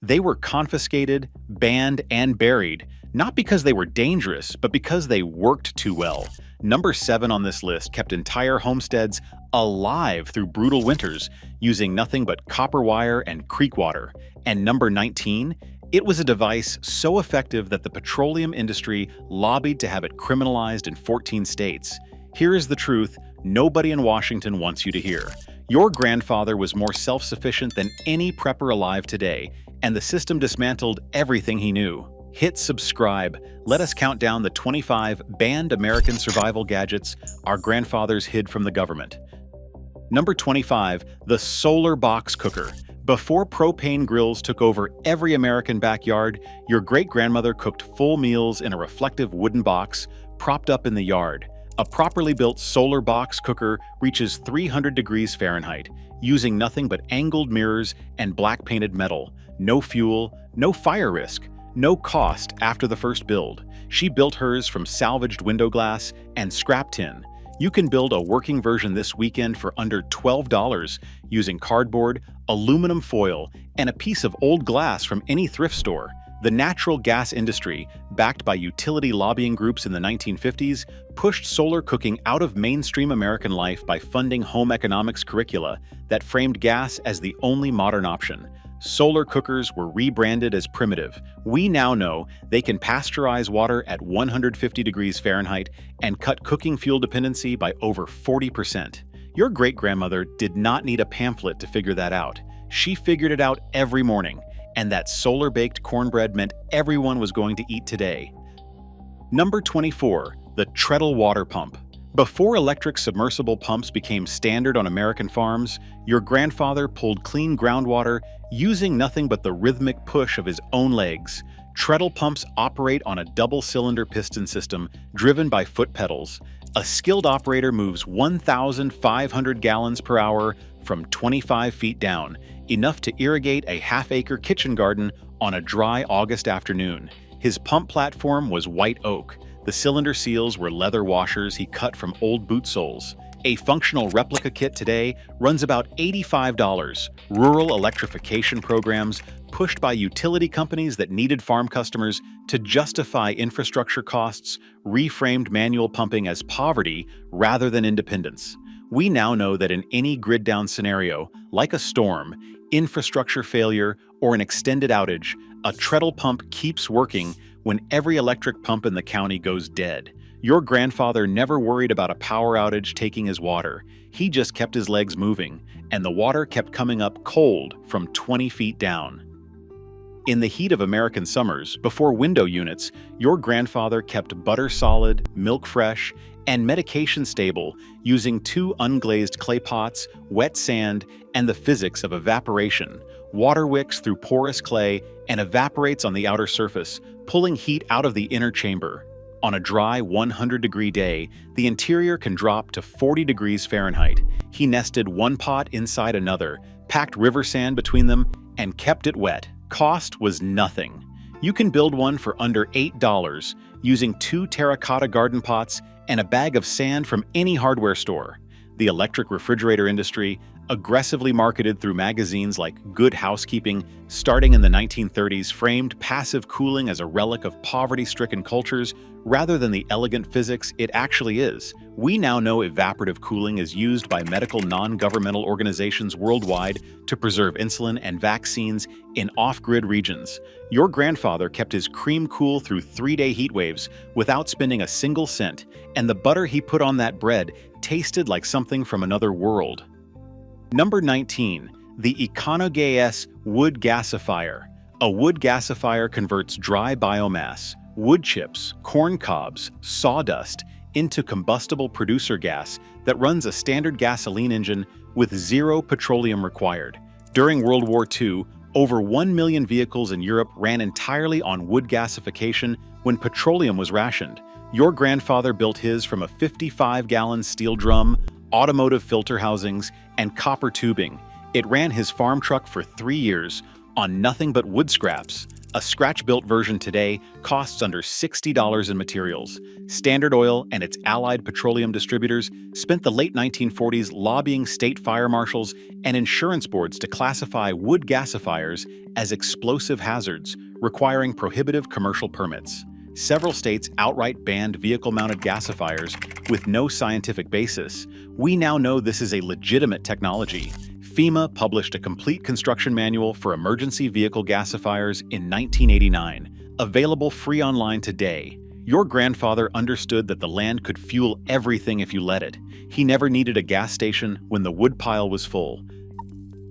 They were confiscated, banned, and buried, not because they were dangerous, but because they worked too well. Number 7 on this list kept entire homesteads alive through brutal winters, using nothing but copper wire and creek water. And number 19, it was a device so effective that the petroleum industry lobbied to have it criminalized in 14 states. Here is the truth nobody in Washington wants you to hear. Your grandfather was more self-sufficient than any prepper alive today, and the system dismantled everything he knew. Hit subscribe. Let us count down the 25 banned American survival gadgets our grandfathers hid from the government. Number 25, the solar box cooker. Before propane grills took over every American backyard, your great-grandmother cooked full meals in a reflective wooden box propped up in the yard. A properly built solar box cooker reaches 300 degrees Fahrenheit, using nothing but angled mirrors and black-painted metal. No fuel, no fire risk, no cost after the first build. She built hers from salvaged window glass and scrap tin. You can build a working version this weekend for under $12 using cardboard, aluminum foil, and a piece of old glass from any thrift store. The natural gas industry, backed by utility lobbying groups in the 1950s, pushed solar cooking out of mainstream American life by funding home economics curricula that framed gas as the only modern option. Solar cookers were rebranded as primitive. We now know they can pasteurize water at 150 degrees Fahrenheit and cut cooking fuel dependency by over 40%. Your great-grandmother did not need a pamphlet to figure that out. She figured it out every morning, and that solar-baked cornbread meant everyone was going to eat today. Number 24, the treadle water pump. Before electric submersible pumps became standard on American farms, your grandfather pulled clean groundwater using nothing but the rhythmic push of his own legs. Treadle pumps operate on a double-cylinder piston system driven by foot pedals. A skilled operator moves 1,500 gallons per hour from 25 feet down, enough to irrigate a half-acre kitchen garden on a dry August afternoon. His pump platform was white oak. The cylinder seals were leather washers he cut from old boot soles. A functional replica kit today runs about $85. Rural electrification programs pushed by utility companies that needed farm customers to justify infrastructure costs reframed manual pumping as poverty rather than independence. We now know that in any grid-down scenario, like a storm, infrastructure failure, or an extended outage, a treadle pump keeps working when every electric pump in the county goes dead. Your grandfather never worried about a power outage taking his water. He just kept his legs moving, and the water kept coming up cold from 20 feet down. In the heat of American summers, before window units, your grandfather kept butter solid, milk fresh, and medication stable using 2 unglazed clay pots, wet sand, and the physics of evaporation. Water wicks through porous clay and evaporates on the outer surface, pulling heat out of the inner chamber. On a dry 100-degree day, the interior can drop to 40 degrees Fahrenheit. He nested one pot inside another, packed river sand between them, and kept it wet. Cost was nothing. You can build one for under $8 using 2 terracotta garden pots and a bag of sand from any hardware store. The electric refrigerator industry, aggressively marketed through magazines like Good Housekeeping, starting in the 1930s, framed passive cooling as a relic of poverty-stricken cultures rather than the elegant physics it actually is. We now know evaporative cooling is used by medical non-governmental organizations worldwide to preserve insulin and vaccines in off-grid regions. Your grandfather kept his cream cool through 3-day heat waves without spending a single cent, and the butter he put on that bread tasted like something from another world. Number 19, the Econogas wood gasifier. A wood gasifier converts dry biomass, wood chips, corn cobs, sawdust into combustible producer gas that runs a standard gasoline engine with 0 petroleum required. During World War II, over 1 million vehicles in Europe ran entirely on wood gasification when petroleum was rationed. Your grandfather built his from a 55-gallon steel drum, automotive filter housings, and copper tubing. It ran his farm truck for 3 years on nothing but wood scraps. A scratch-built version today costs under $60 in materials. Standard Oil and its allied petroleum distributors spent the late 1940s lobbying state fire marshals and insurance boards to classify wood gasifiers as explosive hazards, requiring prohibitive commercial permits. Several states outright banned vehicle-mounted gasifiers with no scientific basis. We now know this is a legitimate technology. FEMA published a complete construction manual for emergency vehicle gasifiers in 1989, available free online today. Your grandfather understood that the land could fuel everything if you let it. He never needed a gas station when the woodpile was full.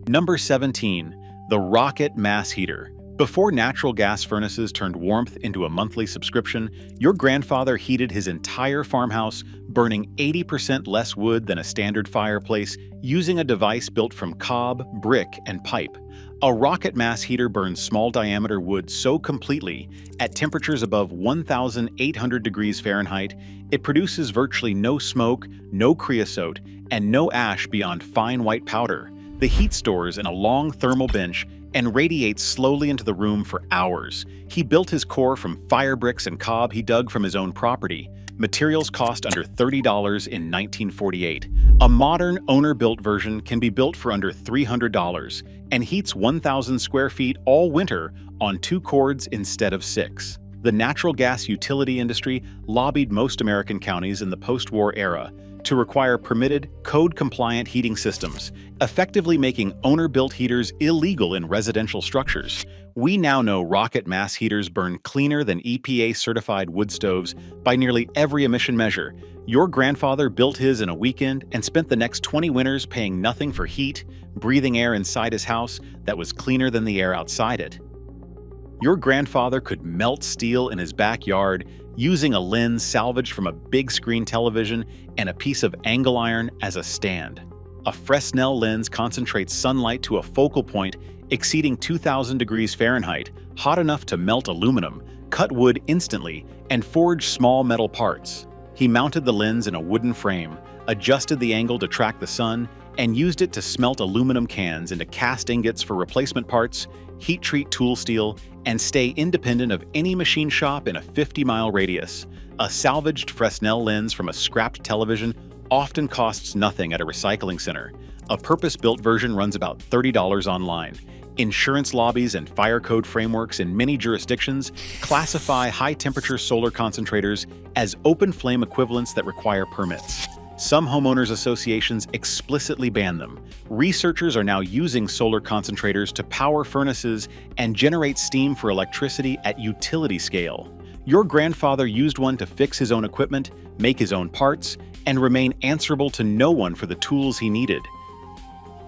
Number 17. The rocket mass heater. Before natural gas furnaces turned warmth into a monthly subscription, your grandfather heated his entire farmhouse, burning 80% less wood than a standard fireplace, using a device built from cob, brick, and pipe. A rocket mass heater burns small-diameter wood so completely, at temperatures above 1,800 degrees Fahrenheit, it produces virtually no smoke, no creosote, and no ash beyond fine white powder. The heat stores in a long thermal bench and radiates slowly into the room for hours. He built his core from fire bricks and cob he dug from his own property. Materials cost under $30 in 1948. A modern owner-built version can be built for under $300 and heats 1,000 square feet all winter on 2 cords instead of 6. The natural gas utility industry lobbied most American counties in the post-war era to require permitted, code-compliant heating systems, effectively making owner-built heaters illegal in residential structures. We now know rocket mass heaters burn cleaner than EPA-certified wood stoves by nearly every emission measure. Your grandfather built his in a weekend and spent the next 20 winters paying nothing for heat, breathing air inside his house that was cleaner than the air outside it. Your grandfather could melt steel in his backyard using a lens salvaged from a big screen television and a piece of angle iron as a stand. A Fresnel lens concentrates sunlight to a focal point exceeding 2,000 degrees Fahrenheit, hot enough to melt aluminum, cut wood instantly, and forge small metal parts. He mounted the lens in a wooden frame, adjusted the angle to track the sun, and used it to smelt aluminum cans into cast ingots for replacement parts, heat-treat tool steel, and stay independent of any machine shop in a 50-mile radius. A salvaged Fresnel lens from a scrapped television often costs nothing at a recycling center. A purpose-built version runs about $30 online. Insurance lobbies and fire code frameworks in many jurisdictions classify high-temperature solar concentrators as open flame equivalents that require permits. Some homeowners associations explicitly ban them. Researchers are now using solar concentrators to power furnaces and generate steam for electricity at utility scale. Your grandfather used one to fix his own equipment, make his own parts, and remain answerable to no one for the tools he needed.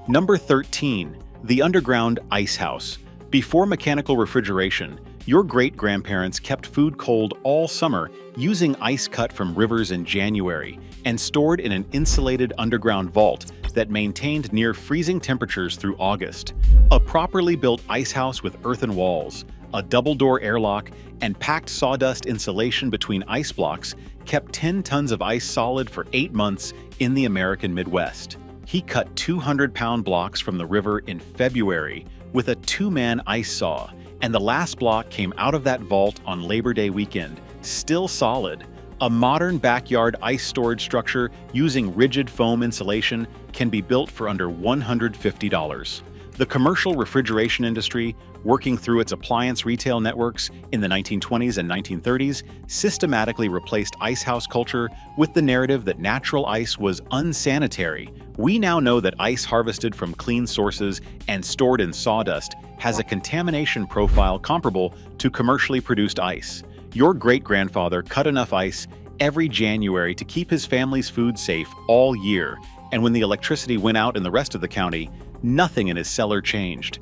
Number 13. The underground ice house. Before mechanical refrigeration, your great-grandparents kept food cold all summer using ice cut from rivers in January and stored in an insulated underground vault that maintained near freezing temperatures through August. A properly built ice house with earthen walls, a double-door airlock, and packed sawdust insulation between ice blocks kept 10 tons of ice solid for 8 months in the American Midwest. He cut 200-pound blocks from the river in February with a 2-man ice saw, and the last block came out of that vault on Labor Day weekend, still solid. A modern backyard ice storage structure using rigid foam insulation can be built for under $150. The commercial refrigeration industry, working through its appliance retail networks in the 1920s and 1930s, systematically replaced icehouse culture with the narrative that natural ice was unsanitary. We now know that ice harvested from clean sources and stored in sawdust has a contamination profile comparable to commercially produced ice. Your great-grandfather cut enough ice every January to keep his family's food safe all year, and when the electricity went out in the rest of the county, nothing in his cellar changed.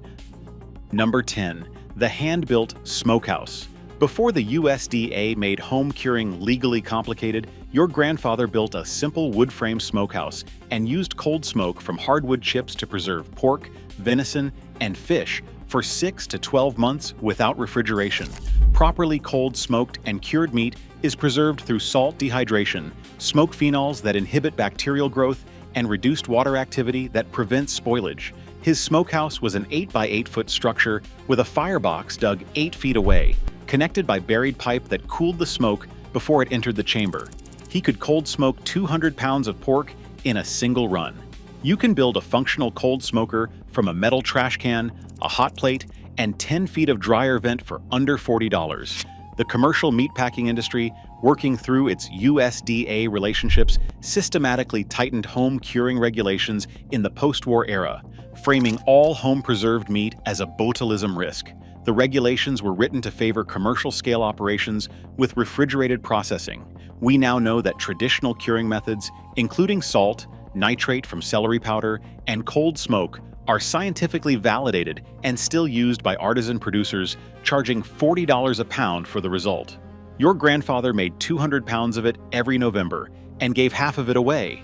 Number 10. The hand-built smokehouse. Before the USDA made home curing legally complicated, your grandfather built a simple wood frame smokehouse and used cold smoke from hardwood chips to preserve pork, venison, and fish for 6 to 12 months without refrigeration. Properly cold smoked and cured meat is preserved through salt dehydration, smoke phenols that inhibit bacterial growth, and reduced water activity that prevents spoilage. His smokehouse was an 8 by 8-foot structure with a firebox dug 8 feet away, connected by buried pipe that cooled the smoke before it entered the chamber. He could cold smoke 200 pounds of pork in a single run. You can build a functional cold smoker from a metal trash can, a hot plate, and 10 feet of dryer vent for under $40. The commercial meatpacking industry, working through its USDA relationships, systematically tightened home curing regulations in the post-war era, framing all home-preserved meat as a botulism risk. The regulations were written to favor commercial-scale operations with refrigerated processing. We now know that traditional curing methods, including salt, nitrate from celery powder, and cold smoke, are scientifically validated and still used by artisan producers, charging $40 a pound for the result. Your grandfather made 200 pounds of it every November and gave half of it away.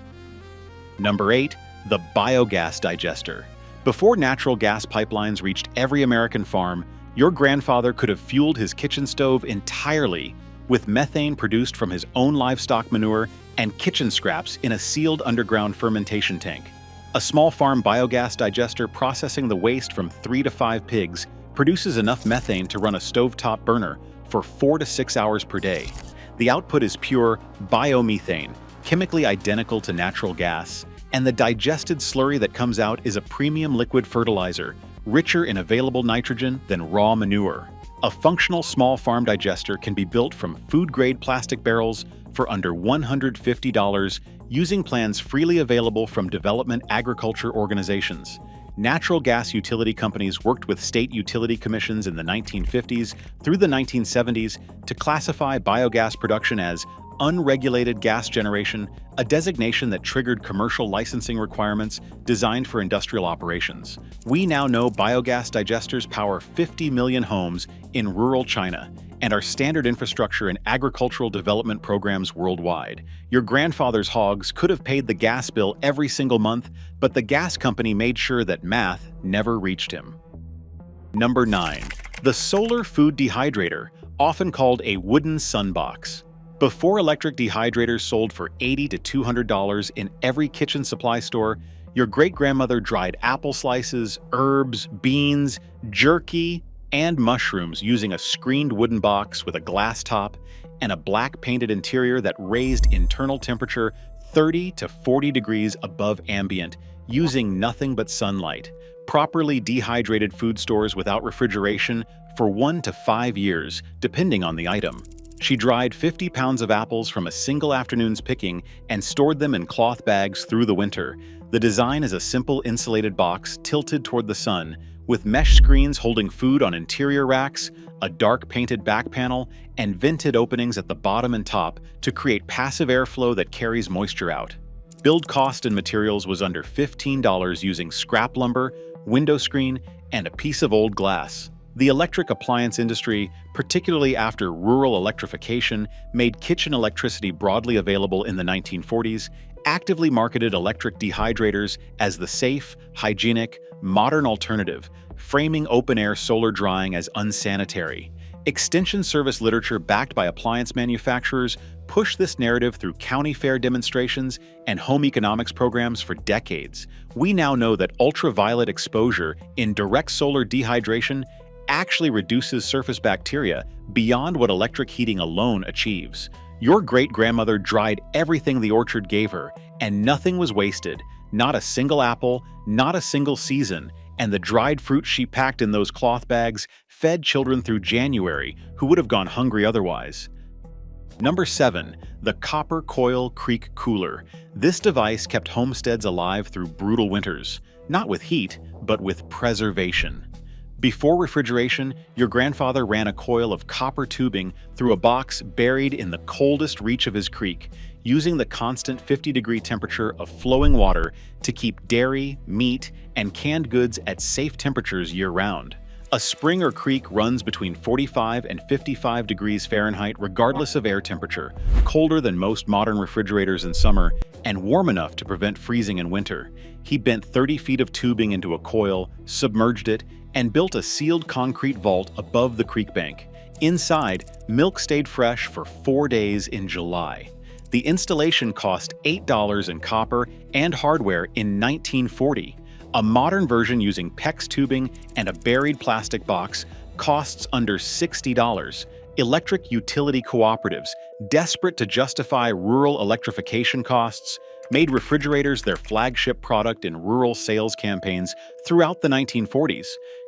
Number 8. The biogas digester. Before natural gas pipelines reached every American farm, your grandfather could have fueled his kitchen stove entirely with methane produced from his own livestock manure and kitchen scraps in a sealed underground fermentation tank. A small farm biogas digester processing the waste from 3 to 5 pigs produces enough methane to run a stovetop burner for 4 to 6 hours per day. The output is pure biomethane, chemically identical to natural gas, and the digested slurry that comes out is a premium liquid fertilizer, richer in available nitrogen than raw manure. A functional small farm digester can be built from food-grade plastic barrels for under $150, using plans freely available from development agriculture organizations. Natural gas utility companies worked with state utility commissions in the 1950s through the 1970s to classify biogas production as unregulated gas generation, a designation that triggered commercial licensing requirements designed for industrial operations. We now know biogas digesters power 50 million homes in rural China and are standard infrastructure in agricultural development programs worldwide. Your grandfather's hogs could have paid the gas bill every single month, but the gas company made sure that math never reached him. Number 9. The solar food dehydrator, often called a wooden sunbox. Before electric dehydrators sold for $80 to $200 in every kitchen supply store, your great-grandmother dried apple slices, herbs, beans, jerky, and mushrooms using a screened wooden box with a glass top and a black painted interior that raised internal temperature 30 to 40 degrees above ambient, using nothing but sunlight. Properly dehydrated food stores without refrigeration for 1 to 5 years, depending on the item. She dried 50 pounds of apples from a single afternoon's picking and stored them in cloth bags through the winter. The design is a simple insulated box tilted toward the sun, with mesh screens holding food on interior racks, a dark painted back panel, and vented openings at the bottom and top to create passive airflow that carries moisture out. Build cost and materials was under $15 using scrap lumber, window screen, and a piece of old glass. The electric appliance industry, particularly after rural electrification, made kitchen electricity broadly available in the 1940s, actively marketed electric dehydrators as the safe, hygienic, modern alternative, framing open-air solar drying as unsanitary. Extension service literature backed by appliance manufacturers pushed this narrative through county fair demonstrations and home economics programs for decades. We now know that ultraviolet exposure in direct solar dehydration actually reduces surface bacteria beyond what electric heating alone achieves. Your great-grandmother dried everything the orchard gave her, and nothing was wasted. Not a single apple, not a single season, and the dried fruit she packed in those cloth bags fed children through January who would have gone hungry otherwise. Number 7. The Copper Coil Creek Cooler. This device kept homesteads alive through brutal winters, not with heat, but with preservation. Before refrigeration, your grandfather ran a coil of copper tubing through a box buried in the coldest reach of his creek, using the constant 50-degree temperature of flowing water to keep dairy, meat, and canned goods at safe temperatures year-round. A spring or creek runs between 45 and 55 degrees Fahrenheit regardless of air temperature, colder than most modern refrigerators in summer, and warm enough to prevent freezing in winter. He bent 30 feet of tubing into a coil, submerged it, and built a sealed concrete vault above the creek bank. Inside, milk stayed fresh for 4 days in July. The installation cost $8 in copper and hardware in 1940. A modern version using PEX tubing and a buried plastic box costs under $60. Electric utility cooperatives, desperate to justify rural electrification costs, made refrigerators their flagship product in rural sales campaigns throughout the 1940s.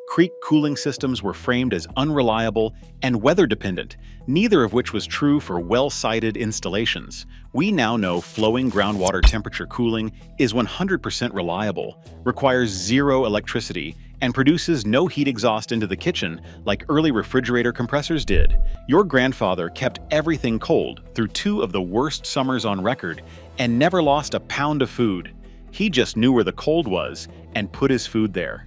Creek cooling systems were framed as unreliable and weather-dependent, neither of which was true for well-sited installations. We now know flowing groundwater temperature cooling is 100% reliable, requires zero electricity, and produces no heat exhaust into the kitchen like early refrigerator compressors did. Your grandfather kept everything cold through 2 of the worst summers on record and never lost a pound of food. He just knew where the cold was and put his food there.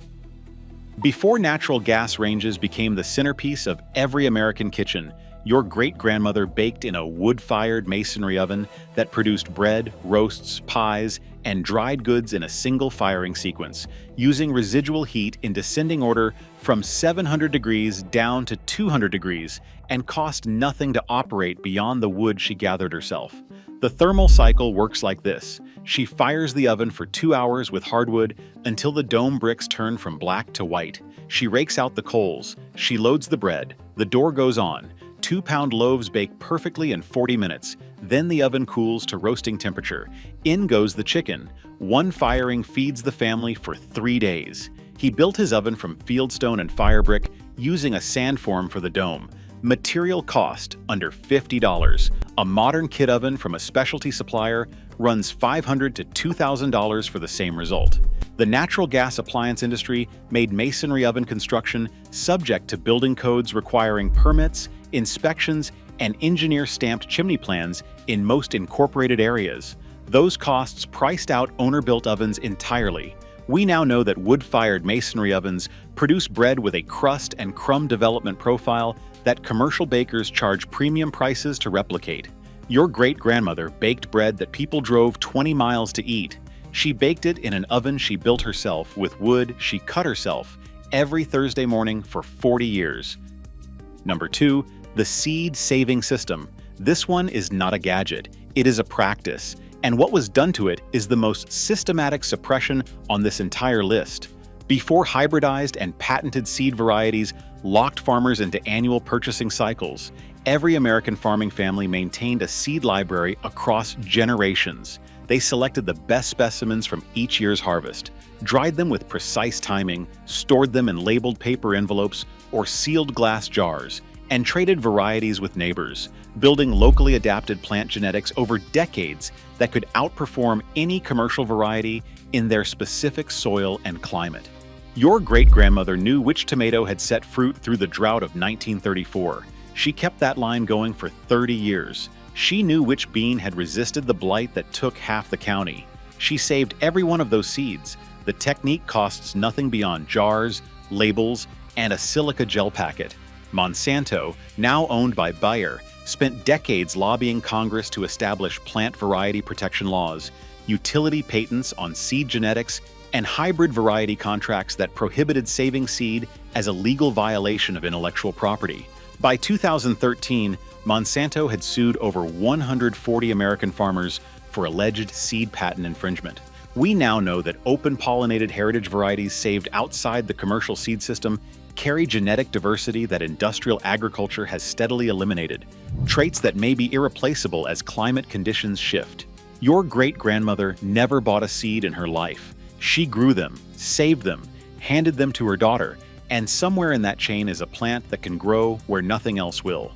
Before natural gas ranges became the centerpiece of every American kitchen, your great-grandmother baked in a wood-fired masonry oven that produced bread, roasts, pies, and dried goods in a single firing sequence, using residual heat in descending order from 700 degrees down to 200 degrees, and cost nothing to operate beyond the wood she gathered herself. The thermal cycle works like this. She fires the oven for 2 hours with hardwood until the dome bricks turn from black to white. She rakes out the coals. She loads the bread. The door goes on. 2-pound loaves bake perfectly in 40 minutes. Then the oven cools to roasting temperature. In goes the chicken. One firing feeds the family for 3 days. He built his oven from fieldstone and firebrick, using a sandform for the dome. Material cost under $50. A modern kit oven from a specialty supplier runs $500 to $2,000 for the same result. The natural gas appliance industry made masonry oven construction subject to building codes requiring permits, inspections, and engineer-stamped chimney plans in most incorporated areas. Those costs priced out owner-built ovens entirely. We now know that wood-fired masonry ovens produce bread with a crust and crumb development profile that commercial bakers charge premium prices to replicate. Your great-grandmother baked bread that people drove 20 miles to eat. She baked it in an oven she built herself with wood she cut herself every Thursday morning for 40 years. Number 2, the seed saving system. This one is not a gadget, it is a practice, and what was done to it is the most systematic suppression on this entire list. Before hybridized and patented seed varieties locked farmers into annual purchasing cycles, every American farming family maintained a seed library across generations. They selected the best specimens from each year's harvest, dried them with precise timing, stored them in labeled paper envelopes or sealed glass jars, and traded varieties with neighbors, building locally adapted plant genetics over decades that could outperform any commercial variety in their specific soil and climate. Your great-grandmother knew which tomato had set fruit through the drought of 1934. She kept that line going for 30 years. She knew which bean had resisted the blight that took half the county. She saved every one of those seeds. The technique costs nothing beyond jars, labels, and a silica gel packet. Monsanto, now owned by Bayer, spent decades lobbying Congress to establish plant variety protection laws, utility patents on seed genetics, and hybrid variety contracts that prohibited saving seed as a legal violation of intellectual property. By 2013, Monsanto had sued over 140 American farmers for alleged seed patent infringement. We now know that open-pollinated heritage varieties saved outside the commercial seed system carry genetic diversity that industrial agriculture has steadily eliminated, traits that may be irreplaceable as climate conditions shift. Your great-grandmother never bought a seed in her life. She grew them, saved them, handed them to her daughter, and somewhere in that chain is a plant that can grow where nothing else will.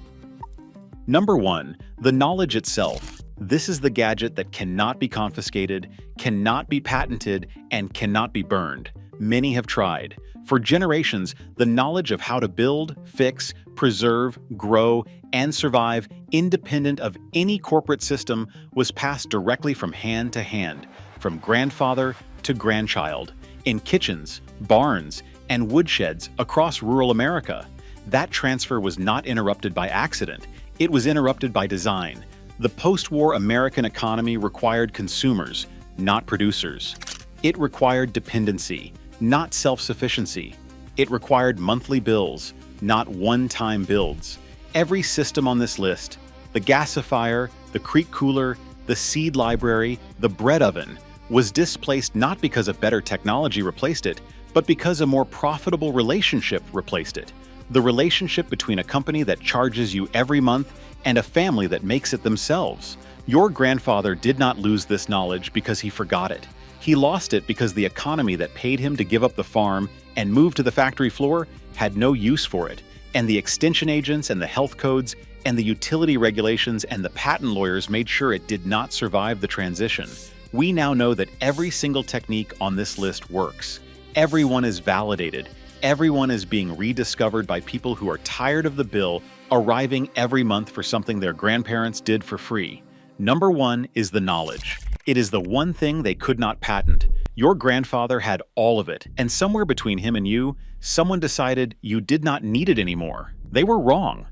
Number 1, the knowledge itself. This is the gadget that cannot be confiscated, cannot be patented, and cannot be burned. Many have tried. For generations, the knowledge of how to build, fix, preserve, grow, and survive independent of any corporate system was passed directly from hand to hand, from grandfather to grandchild, in kitchens, barns, and woodsheds across rural America. That transfer was not interrupted by accident. It was interrupted by design. The post-war American economy required consumers, not producers. It required dependency, not self-sufficiency. It required monthly bills, not one-time builds. Every system on this list, the gasifier, the creek cooler, the seed library, the bread oven, was displaced not because a better technology replaced it, but because a more profitable relationship replaced it. The relationship between a company that charges you every month and a family that makes it themselves. Your grandfather did not lose this knowledge because he forgot it. He lost it because the economy that paid him to give up the farm and move to the factory floor had no use for it, and the extension agents and the health codes and the utility regulations and the patent lawyers made sure it did not survive the transition. We now know that every single technique on this list works. Everyone is validated. Everyone is being rediscovered by people who are tired of the bill arriving every month for something their grandparents did for free. Number 1 is the knowledge. It is the one thing they could not patent. Your grandfather had all of it, and somewhere between him and you, someone decided you did not need it anymore. They were wrong.